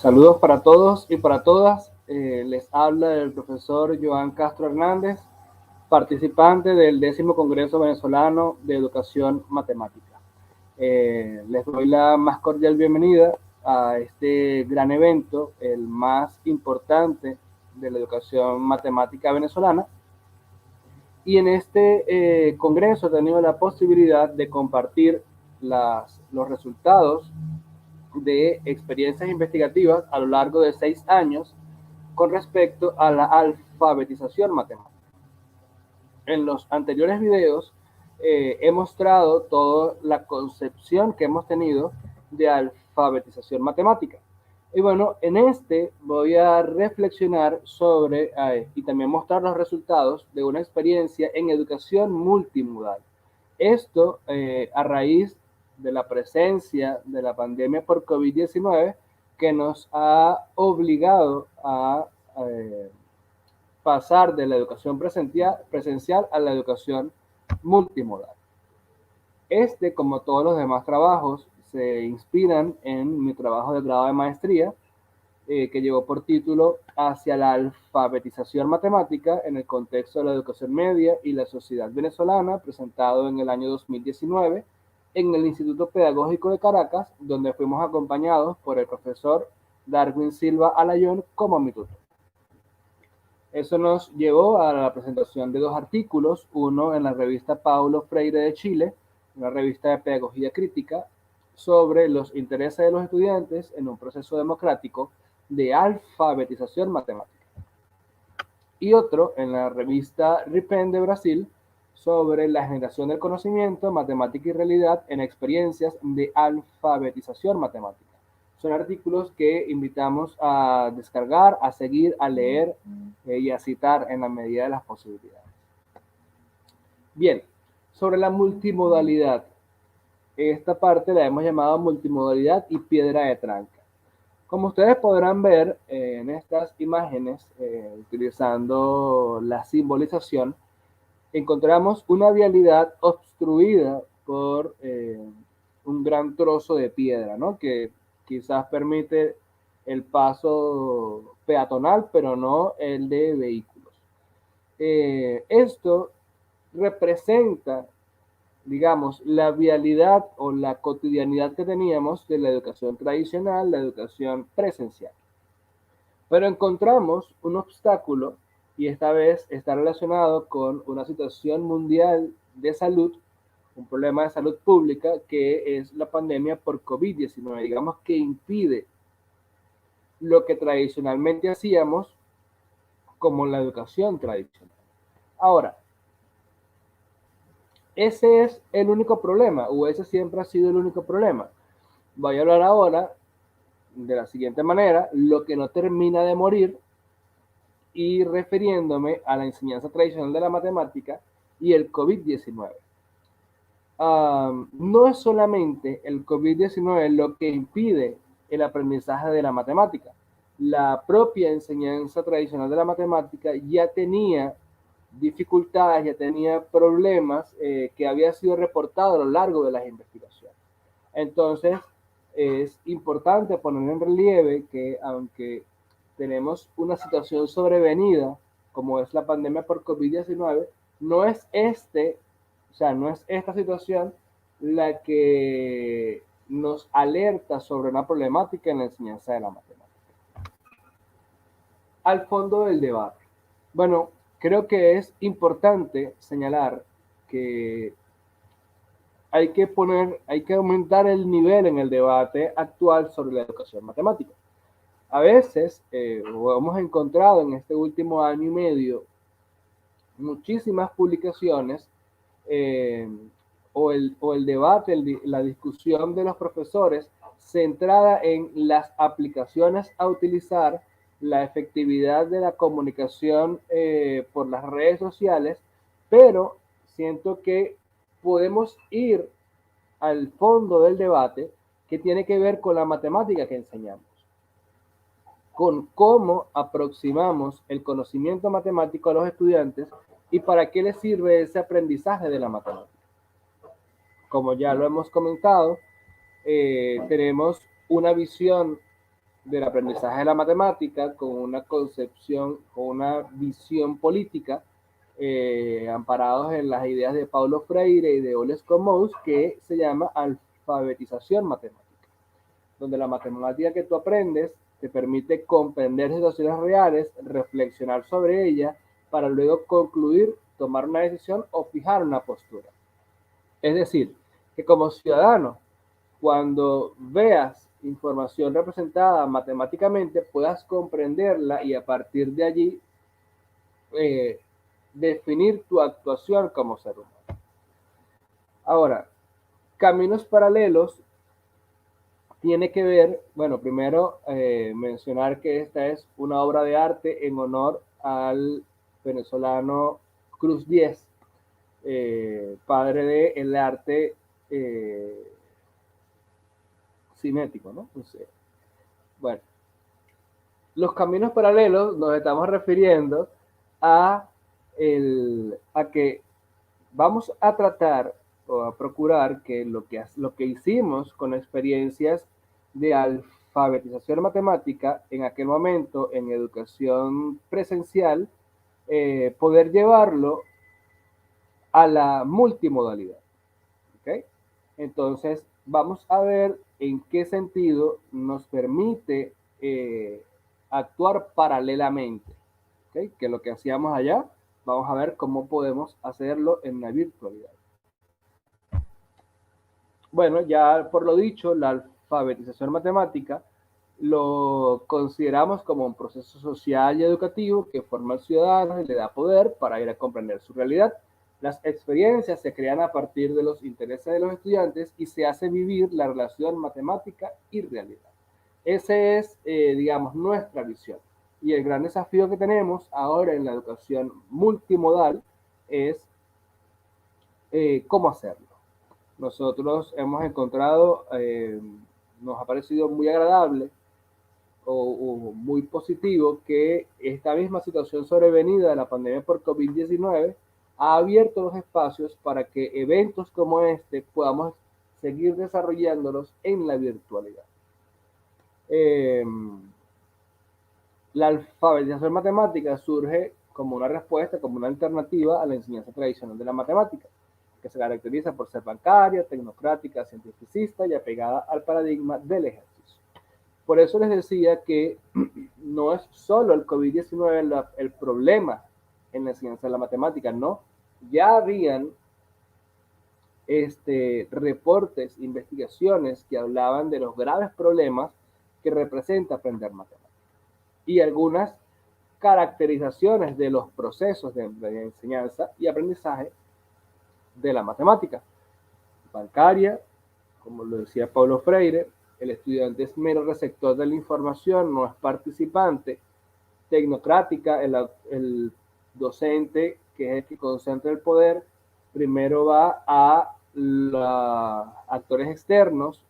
Saludos para todos y para todas. Les habla el profesor Joan Castro Hernández, participante del 10º Congreso Venezolano de Educación Matemática. Les doy la más cordial bienvenida a este gran evento, el más importante de la educación matemática venezolana. Y en este congreso he tenido la posibilidad de compartir los resultados de experiencias investigativas a lo largo de 6 años con respecto a la alfabetización matemática. En los anteriores videos he mostrado toda la concepción que hemos tenido de alfabetización matemática. Y bueno, en este voy a reflexionar sobre y también mostrar los resultados de una experiencia en educación multimodal. Esto a raíz de la presencia de la pandemia por COVID-19 que nos ha obligado a pasar de la educación presencial a la educación multimodal. Este, como todos los demás trabajos, se inspiran en mi trabajo de grado de maestría, que llevó por título Hacia la alfabetización matemática en el contexto de la educación media y la sociedad venezolana, presentado en el año 2019 en el Instituto Pedagógico de Caracas, donde fuimos acompañados por el profesor Darwin Silva Alayón como mi tutor. Eso nos llevó a la presentación de 2 artículos, uno en la revista Paulo Freire de Chile, una revista de pedagogía crítica, sobre los intereses de los estudiantes en un proceso democrático de alfabetización matemática. Y otro en la revista RIPEN de Brasil, sobre la generación del conocimiento, matemática y realidad en experiencias de alfabetización matemática. Son artículos que invitamos a descargar, a seguir, a leer y a citar en la medida de las posibilidades. Bien, sobre la multimodalidad. Esta parte la hemos llamado multimodalidad y piedra de tranca. Como ustedes podrán ver en estas imágenes, utilizando la simbolización, encontramos una vialidad obstruida por un gran trozo de piedra, ¿no? Que quizás permite el paso peatonal, pero no el de vehículos. Esto representa, digamos, la vialidad o la cotidianidad que teníamos de la educación tradicional, la educación presencial. Pero encontramos un obstáculo y esta vez está relacionado con una situación mundial de salud, un problema de salud pública que es la pandemia por COVID-19, digamos que impide lo que tradicionalmente hacíamos como la educación tradicional. Ahora, ese es el único problema, o ese siempre ha sido el único problema. Voy a hablar ahora de la siguiente manera: lo que no termina de morir, y refiriéndome a la enseñanza tradicional de la matemática y el COVID-19. No es solamente el COVID-19 lo que impide el aprendizaje de la matemática. La propia enseñanza tradicional de la matemática ya tenía dificultades, ya tenía problemas que había sido reportado a lo largo de las investigaciones. Entonces, es importante poner en relieve que aunque tenemos una situación sobrevenida, como es la pandemia por COVID-19, no es no es esta situación la que nos alerta sobre una problemática en la enseñanza de la matemática. Al fondo del debate. Bueno, creo que es importante señalar que hay que aumentar el nivel en el debate actual sobre la educación matemática. A veces, hemos encontrado en este último año y medio muchísimas publicaciones o el debate, la discusión de los profesores centrada en las aplicaciones a utilizar, la efectividad de la comunicación por las redes sociales, pero siento que podemos ir al fondo del debate que tiene que ver con la matemática que enseñamos, con cómo aproximamos el conocimiento matemático a los estudiantes y para qué les sirve ese aprendizaje de la matemática. Como ya lo hemos comentado, tenemos una visión del aprendizaje de la matemática con una concepción, con una visión política, amparados en las ideas de Paulo Freire y de Oles Comox, que se llama alfabetización matemática, donde la matemática que tú aprendes te permite comprender situaciones reales, reflexionar sobre ellas, para luego concluir, tomar una decisión o fijar una postura. Es decir, que como ciudadano, cuando veas información representada matemáticamente, puedas comprenderla y a partir de allí eh, definir tu actuación como ser humano. Ahora, caminos paralelos tiene que ver, bueno, primero mencionar que esta es una obra de arte en honor al venezolano Cruz Diez, padre del arte cinético, ¿no? Entonces, bueno, los caminos paralelos nos estamos refiriendo a, a que vamos a tratar o a procurar que lo que hicimos con experiencias de alfabetización matemática en aquel momento en educación presencial, poder llevarlo a la multimodalidad. ¿Okay? Entonces, vamos a ver en qué sentido nos permite actuar paralelamente. ¿Okay? Que lo que hacíamos allá, vamos a ver cómo podemos hacerlo en la virtualidad. Bueno, ya por lo dicho, la alfabetización matemática lo consideramos como un proceso social y educativo que forma al ciudadano y le da poder para ir a comprender su realidad. Las experiencias se crean a partir de los intereses de los estudiantes y se hace vivir la relación matemática y realidad. Ese es, digamos, nuestra visión. Y el gran desafío que tenemos ahora en la educación multimodal es cómo hacerlo. Nosotros hemos encontrado, nos ha parecido muy agradable o muy positivo que esta misma situación sobrevenida de la pandemia por COVID-19 ha abierto los espacios para que eventos como este podamos seguir desarrollándolos en la virtualidad. La alfabetización matemática surge como una respuesta, como una alternativa a la enseñanza tradicional de la matemática, que se caracteriza por ser bancaria, tecnocrática, cientificista y apegada al paradigma del ejercicio. Por eso les decía que no es solo el COVID-19 el problema en la enseñanza de la matemática, no. Ya habían reportes, investigaciones que hablaban de los graves problemas que representa aprender matemáticas y algunas caracterizaciones de los procesos de enseñanza y aprendizaje de la matemática. Bancaria, como lo decía Paulo Freire, el estudiante es mero receptor de la información, no es participante. Tecnocrática, el docente, que es el que concentra el poder, primero va a los actores externos,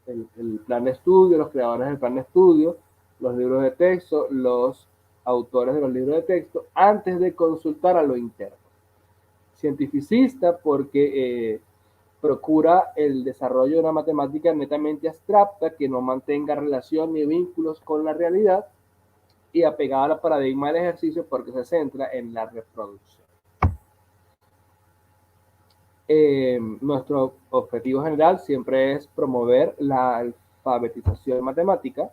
el plan de estudio, los creadores del plan de estudio, los libros de texto, los autores de los libros de texto, antes de consultar a lo interno. Cientificista porque procura el desarrollo de una matemática netamente abstracta que no mantenga relación ni vínculos con la realidad y apegada al paradigma del ejercicio porque se centra en la reproducción. Nuestro objetivo general siempre es promover la alfabetización matemática.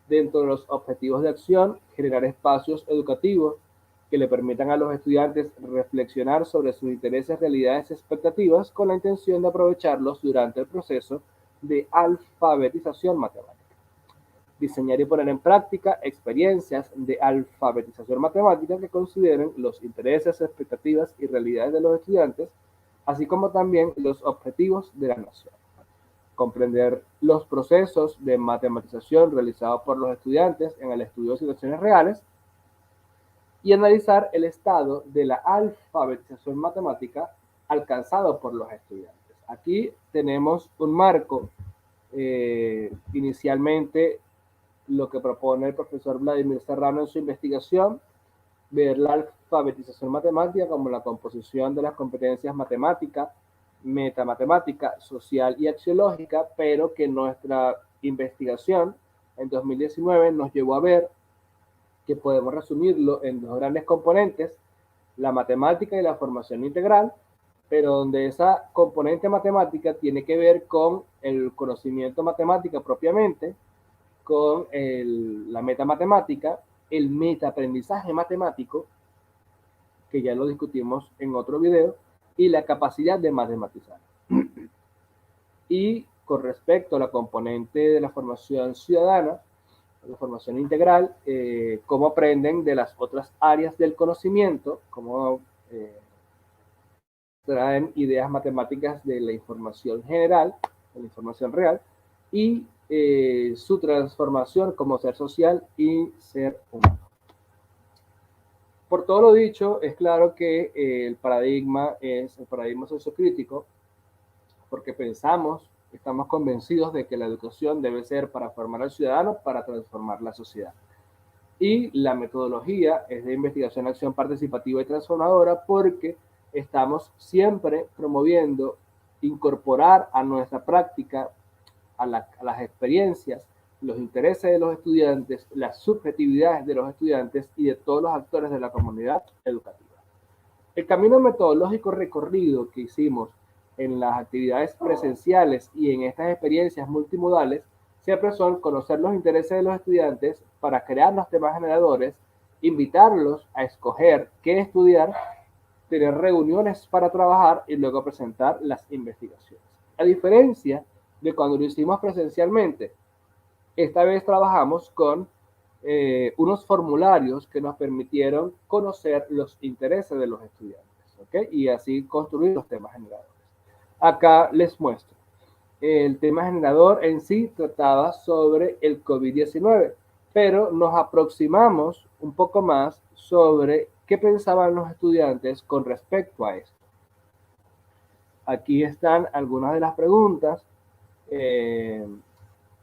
Dentro de los objetivos de acción, generar espacios educativos que le permitan a los estudiantes reflexionar sobre sus intereses, realidades y expectativas con la intención de aprovecharlos durante el proceso de alfabetización matemática. Diseñar y poner en práctica experiencias de alfabetización matemática que consideren los intereses, expectativas y realidades de los estudiantes, así como también los objetivos de la nación. Comprender los procesos de matematización realizados por los estudiantes en el estudio de situaciones reales y analizar el estado de la alfabetización matemática alcanzado por los estudiantes. Aquí tenemos un marco, inicialmente lo que propone el profesor Vladimir Serrano en su investigación, ver la alfabetización matemática como la composición de las competencias matemáticas, metamatemática, social y axiológica, pero que nuestra investigación en 2019 nos llevó a ver que podemos resumirlo en dos grandes componentes, la matemática y la formación integral, pero donde esa componente matemática tiene que ver con el conocimiento matemática propiamente, con la metamatemática, el metaaprendizaje matemático, que ya lo discutimos en otro video, y la capacidad de matematizar. Y con respecto a la componente de la formación ciudadana, la formación integral, cómo aprenden de las otras áreas del conocimiento, cómo traen ideas matemáticas de la información general, de la información real, y su transformación como ser social y ser humano. Por todo lo dicho, es claro que el paradigma es el paradigma sociocrítico, porque pensamos, estamos convencidos de que la educación debe ser para formar al ciudadano, para transformar la sociedad. Y la metodología es de investigación, acción participativa y transformadora, porque estamos siempre promoviendo incorporar a nuestra práctica, a las experiencias, los intereses de los estudiantes, las subjetividades de los estudiantes y de todos los actores de la comunidad educativa. El camino metodológico recorrido que hicimos en las actividades presenciales y en estas experiencias multimodales siempre son conocer los intereses de los estudiantes para crear los temas generadores, invitarlos a escoger qué estudiar, tener reuniones para trabajar y luego presentar las investigaciones. A diferencia de cuando lo hicimos presencialmente, esta vez trabajamos con unos formularios que nos permitieron conocer los intereses de los estudiantes, ¿ok? Y así construir los temas generadores. Acá les muestro. El tema generador en sí trataba sobre el COVID-19, pero nos aproximamos un poco más sobre qué pensaban los estudiantes con respecto a esto. Aquí están algunas de las preguntas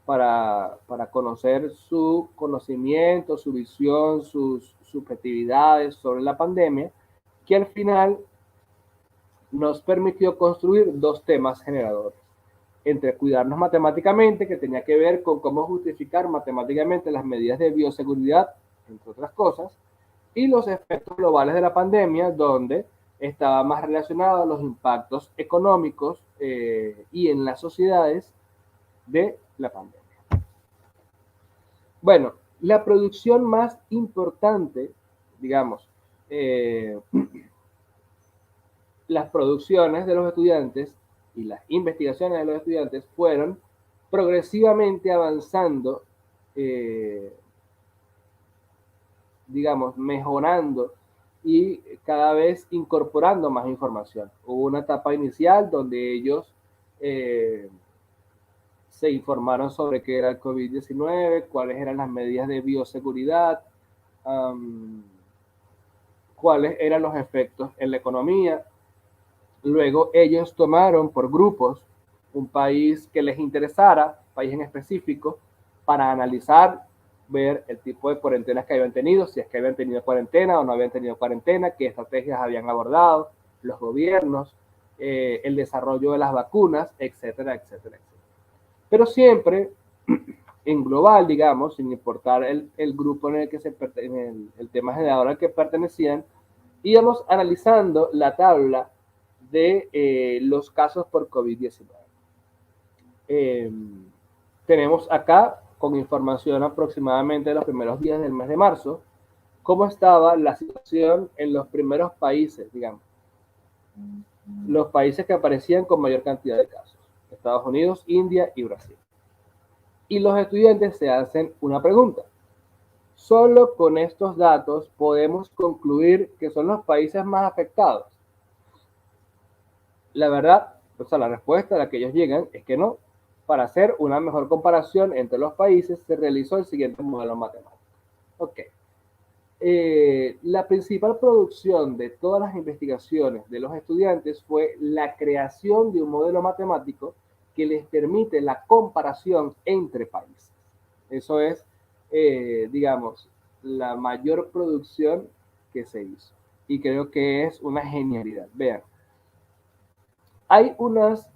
para conocer su conocimiento, su visión, sus subjetividades sobre la pandemia, que al final nos permitió construir dos temas generadores. Entre cuidarnos matemáticamente, que tenía que ver con cómo justificar matemáticamente las medidas de bioseguridad, entre otras cosas, y los efectos globales de la pandemia, donde estaba más relacionado a los impactos económicos y en las sociedades de la pandemia. Bueno, la producción más importante, digamos, las producciones de los estudiantes y las investigaciones de los estudiantes fueron progresivamente avanzando, digamos, mejorando y cada vez incorporando más información. Hubo una etapa inicial donde ellos se informaron sobre qué era el COVID-19, cuáles eran las medidas de bioseguridad, cuáles eran los efectos en la economía. Luego ellos tomaron por grupos un país que les interesara, país en específico, para analizar, ver el tipo de cuarentenas que habían tenido, si es que habían tenido cuarentena o no habían tenido cuarentena, qué estrategias habían abordado, los gobiernos, el desarrollo de las vacunas, etcétera, etcétera, etcétera. Pero siempre en global, digamos, sin importar el grupo en el que el tema generador al que pertenecían, íbamos analizando la tabla de los casos por COVID-19. Tenemos acá, con información aproximadamente de los primeros días del mes de marzo, cómo estaba la situación en los primeros países, digamos, los países que aparecían con mayor cantidad de casos, Estados Unidos, India y Brasil. Y los estudiantes se hacen una pregunta. Solo con estos datos podemos concluir que son los países más afectados. La verdad, o sea, la respuesta a la que ellos llegan es que no. Para hacer una mejor comparación entre los países, se realizó el siguiente modelo matemático. Ok. La principal producción de todas las investigaciones de los estudiantes fue la creación de un modelo matemático que les permite la comparación entre países. Eso es, digamos, la mayor producción que se hizo. Y creo que es una genialidad. Vean, hay unas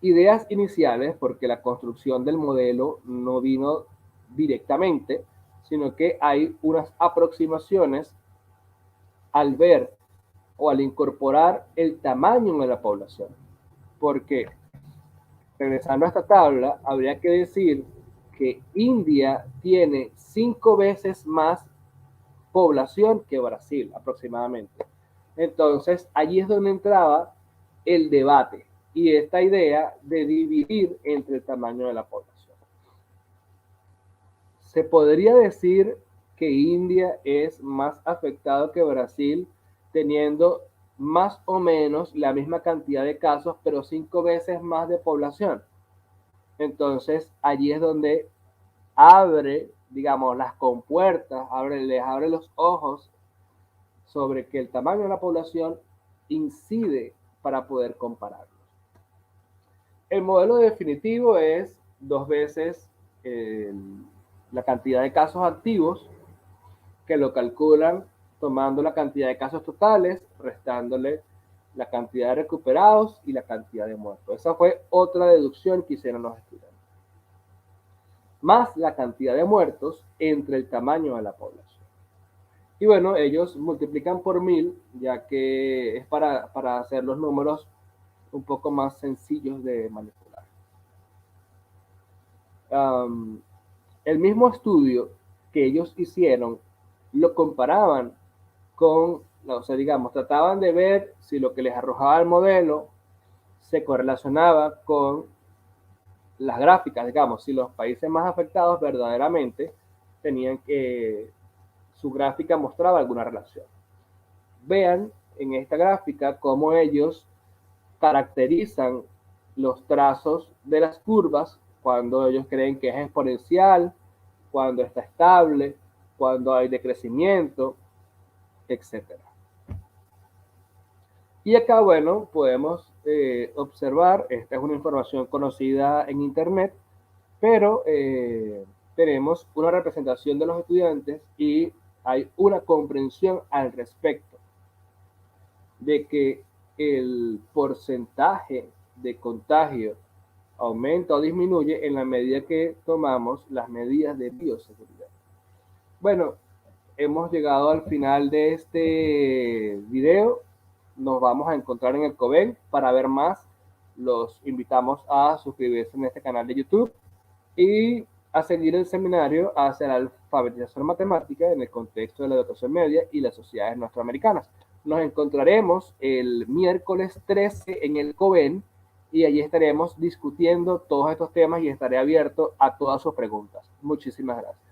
ideas iniciales, porque la construcción del modelo no vino directamente, sino que hay unas aproximaciones al ver o al incorporar el tamaño de la población. Porque, regresando a esta tabla, habría que decir que India tiene 5 veces más población que Brasil, aproximadamente. Entonces, allí es donde entraba el debate y esta idea de dividir entre el tamaño de la población. Se podría decir que India es más afectado que Brasil, teniendo más o menos la misma cantidad de casos, pero 5 veces más de población. Entonces, allí es donde abre, digamos, las compuertas, les abre los ojos sobre que el tamaño de la población incide para poder compararlos. El modelo definitivo es 2 veces la cantidad de casos activos, que lo calculan tomando la cantidad de casos totales, restándole la cantidad de recuperados y la cantidad de muertos. Esa fue otra deducción que hicieron los estudiantes. Más la cantidad de muertos entre el tamaño de la población. Y bueno, ellos multiplican por 1000, ya que es para hacer los números un poco más sencillos de manipular. El mismo estudio que ellos hicieron lo comparaban con, o sea, digamos, trataban de ver si lo que les arrojaba el modelo se correlacionaba con las gráficas, digamos, si los países más afectados verdaderamente tenían que, su gráfica mostraba alguna relación. Vean en esta gráfica cómo ellos caracterizan los trazos de las curvas cuando ellos creen que es exponencial, cuando está estable, cuando hay decrecimiento, etcétera. Y acá, bueno, podemos observar, esta es una información conocida en internet, pero tenemos una representación de los estudiantes y hay una comprensión al respecto de que el porcentaje de contagio aumenta o disminuye en la medida que tomamos las medidas de bioseguridad. Bueno, hemos llegado al final de este video. Nos vamos a encontrar en el COVEN para ver más. Los invitamos a suscribirse en este canal de YouTube y a seguir el seminario hacia la alfabetización matemática en el contexto de la educación media y las sociedades norteamericanas. Nos encontraremos el miércoles 13 en el COVEN y allí estaremos discutiendo todos estos temas y estaré abierto a todas sus preguntas. Muchísimas gracias.